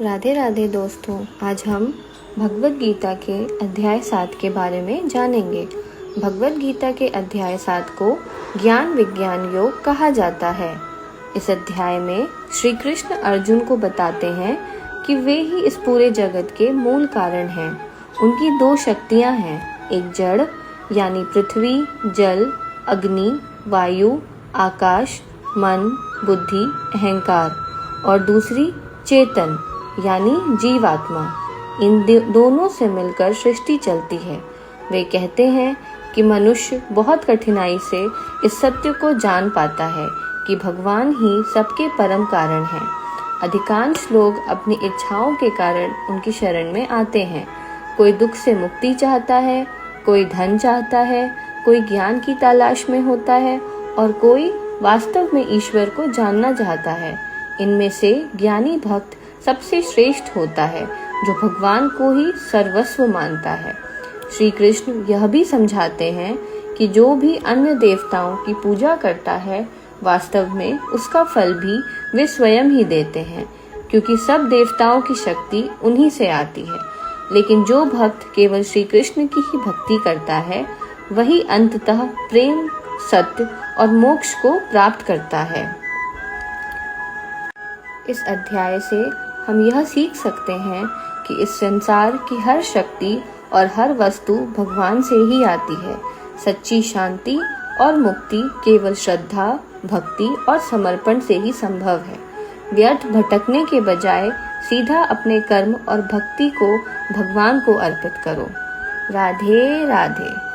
राधे राधे दोस्तों, आज हम भगवद गीता के अध्याय 7 के बारे में जानेंगे। भगवद गीता के अध्याय 7 को ज्ञान विज्ञान योग कहा जाता है। इस अध्याय में श्री कृष्ण अर्जुन को बताते हैं कि वे ही इस पूरे जगत के मूल कारण हैं। उनकी दो शक्तियां हैं, एक जड़ यानी पृथ्वी, जल, अग्नि, वायु, आकाश, मन, बुद्धि, अहंकार, और दूसरी चेतन यानी जीवात्मा। इन दोनों से मिलकर सृष्टि चलती है। वे कहते हैं कि मनुष्य बहुत कठिनाई से इस सत्य को जान पाता है कि भगवान ही सबके परम कारण हैं। अधिकांश लोग अपनी इच्छाओं के कारण उनकी शरण में आते हैं। कोई दुख से मुक्ति चाहता है, कोई धन चाहता है, कोई ज्ञान की तलाश में होता है और कोई वास्तव में ईश्वर को जानना चाहता है। इनमें से ज्ञानी भक्त सबसे श्रेष्ठ होता है, जो भगवान को ही सर्वस्व मानता है। श्री कृष्ण यह भी समझाते हैं कि जो भी अन्य देवताओं की पूजा करता है, वास्तव में उसका फल भी वे स्वयं ही देते हैं, क्योंकि सब देवताओं की शक्ति उन्हीं से आती है। लेकिन जो भक्त केवल श्री कृष्ण की ही भक्ति करता है, वही अंततः प्रेम, सत्य और मोक्ष को प्राप्त करता है। इस अध्याय से हम यह सीख सकते हैं कि इस संसार की हर शक्ति और हर वस्तु भगवान से ही आती है। सच्ची शांति और मुक्ति केवल श्रद्धा, भक्ति और समर्पण से ही संभव है। व्यर्थ भटकने के बजाय सीधा अपने कर्म और भक्ति को भगवान को अर्पित करो। राधे राधे।